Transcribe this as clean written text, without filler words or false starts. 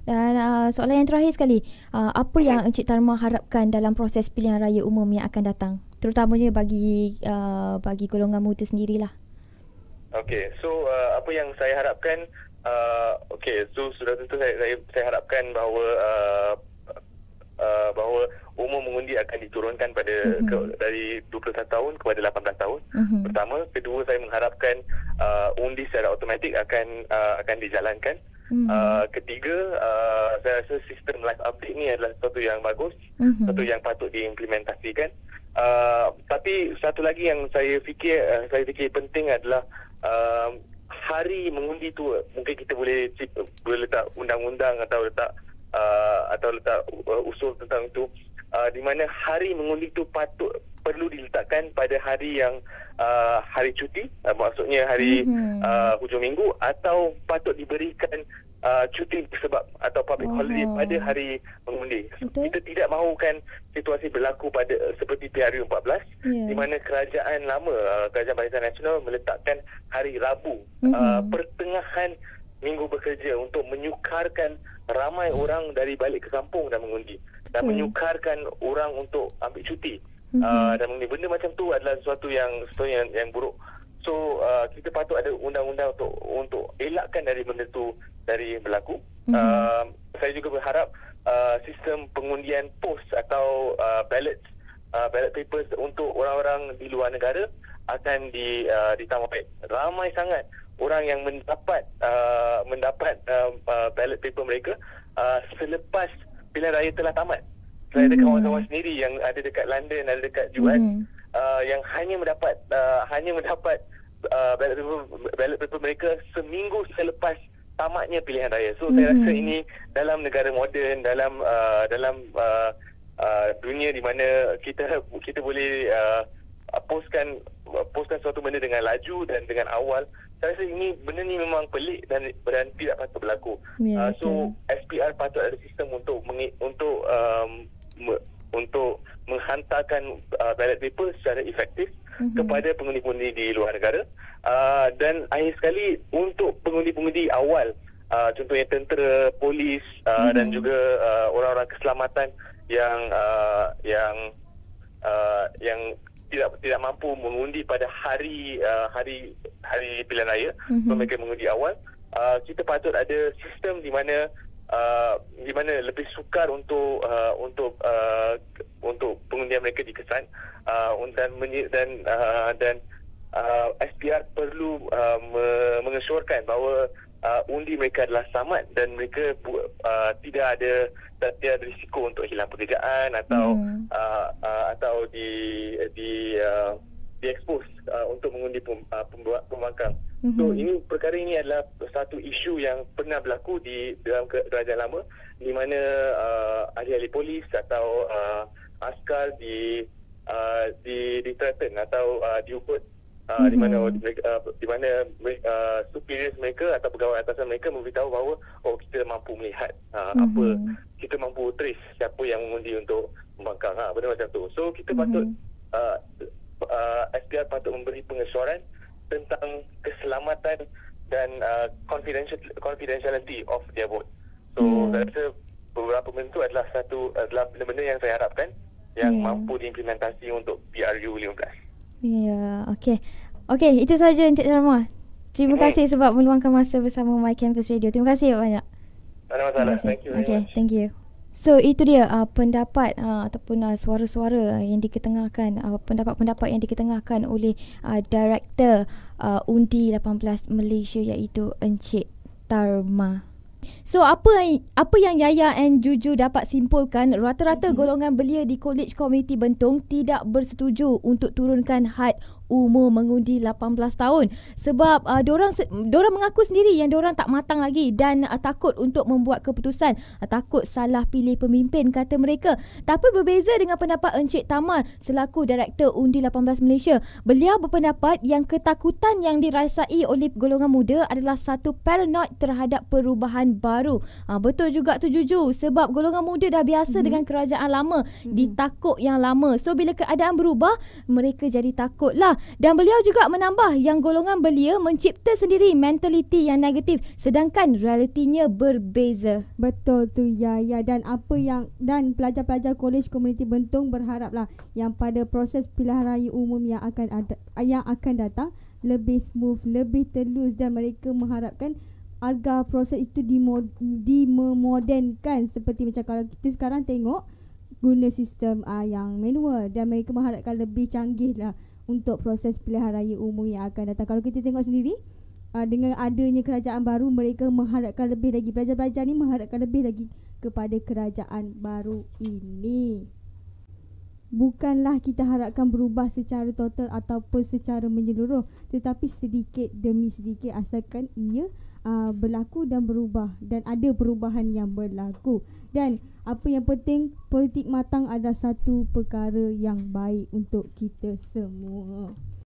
Dan soalan yang terakhir sekali, apa yang Encik Tarma harapkan dalam proses pilihan raya umum yang akan datang, terutamanya bagi golongan muda sendirilah? Okey, so apa yang saya harapkan, so sudah tentu saya harapkan bahawa umur mengundi akan diturunkan pada dari 21 tahun kepada 18 tahun. Pertama, kedua, saya mengharapkan undi secara automatik akan dijalankan. Ketiga, saya rasa sistem live update ni adalah sesuatu yang bagus, sesuatu yang patut diimplementasikan. Tapi satu lagi yang saya fikir penting adalah hari mengundi tu mungkin kita boleh letak undang-undang atau letak usul tentang itu, di mana hari mengundi tu perlu diletakkan pada hari yang hari cuti, maksudnya hari hujung minggu, atau patut diberikan cuti sebab atau public holiday pada hari mengundi. Kita tidak mahukan situasi berlaku seperti PRU 14 di mana kerajaan Barisan Nasional meletakkan hari Rabu pertengahan minggu bekerja untuk menyukarkan ramai orang dari balik ke kampung dan mengundi, dan menyukarkan orang untuk ambil cuti. Dan benda macam tu adalah sesuatu yang buruk. So kita patut ada undang-undang untuk elakkan dari benda tu dari berlaku. Saya juga berharap sistem pengundian pos atau ballot papers untuk orang-orang di luar negara akan ditambah baik. Ramai sangat orang yang mendapat ballot paper mereka selepas pilihan raya telah tamat. Saya ada kawan-kawan sendiri yang ada dekat London, ada dekat US, yang hanya mendapat ballot paper mereka seminggu selepas tamatnya pilihan raya. So saya rasa ini dalam negara moden, dalam dunia di mana kita boleh postkan suatu benda dengan laju dan dengan awal. Saya rasa benda ni memang pelik dan tidak patut berlaku. So SPR patut ada sistem untuk menghantarkan ballot paper secara efektif kepada pengundi-pengundi di luar negara. Dan akhir sekali, untuk pengundi-pengundi awal, contohnya tentera, polis, dan juga orang-orang keselamatan yang tidak mampu mengundi pada hari pilihan raya, mereka mengundi awal, kita patut ada sistem di mana lebih sukar untuk pengundian mereka dikesan, dan SPR perlu mengesyorkan bahawa undi mereka adalah samad dan mereka tidak ada risiko untuk hilang pekerjaan atau di-expose untuk mengundi pembangkang. So perkara ini adalah satu isu yang pernah berlaku dalam kerajaan lama, di mana ahli-ahli polis atau askar di-threaten atau diugut, di mana superiors mereka atau pegawai atasan mereka memberitahu bahawa kita mampu melihat kita mampu trace siapa yang mengundi untuk membangkang, benda macam tu. So kita patut SPR patut memberi pengesuaran tentang keselamatan dan confidentiality of their vote. So saya rasa beberapa benda itu adalah benda-benda yang saya harapkan yang mampu diimplementasi untuk PRU 15. Okey, itu sahaja Encik Tarma. Terima kasih sebab meluangkan masa bersama My Campus Radio. Terima kasih banyak. Tak ada masalah. Thank you. Thank you. So itu dia pendapat ataupun suara-suara yang diketengahkan, pendapat-pendapat yang diketengahkan oleh Director Undi 18 Malaysia, iaitu Encik Tarma. So apa yang Yaya and Juju dapat simpulkan, rata-rata golongan belia di College Community Bentong tidak bersetuju untuk turunkan had umur mengundi 18 tahun sebab diorang mengaku sendiri yang diorang tak matang lagi dan takut untuk membuat keputusan, takut salah pilih pemimpin, kata mereka. Tapi berbeza dengan pendapat Encik Tamar selaku Director Undi 18 Malaysia. Beliau berpendapat yang ketakutan yang dirasai oleh golongan muda adalah satu paranoid terhadap perubahan baru. Betul juga tu Juju, sebab golongan muda dah biasa dengan kerajaan lama, ditakut yang lama. So bila keadaan berubah, mereka jadi takut lah. Dan beliau juga menambah yang golongan belia mencipta sendiri mentaliti yang negatif sedangkan realitinya berbeza. Betul tu ya. Dan pelajar-pelajar Kolej Komuniti Bentong berharaplah yang pada proses pilihan raya umum yang akan datang lebih smooth, lebih telus, dan mereka mengharapkan agar proses itu dimodernkan seperti macam kalau kita sekarang tengok guna sistem yang manual, dan mereka mengharapkan lebih canggih lah untuk proses pilihan raya umum yang akan datang. Kalau kita tengok sendiri dengan adanya kerajaan baru, mereka mengharapkan lebih lagi, pelajar-pelajar ni mengharapkan lebih lagi kepada kerajaan baru ini. Bukanlah kita harapkan berubah secara total ataupun secara menyeluruh, tetapi sedikit demi sedikit asalkan ia berlaku dan berubah, dan ada perubahan yang berlaku. Dan apa yang penting, politik matang adalah satu perkara yang baik untuk kita semua.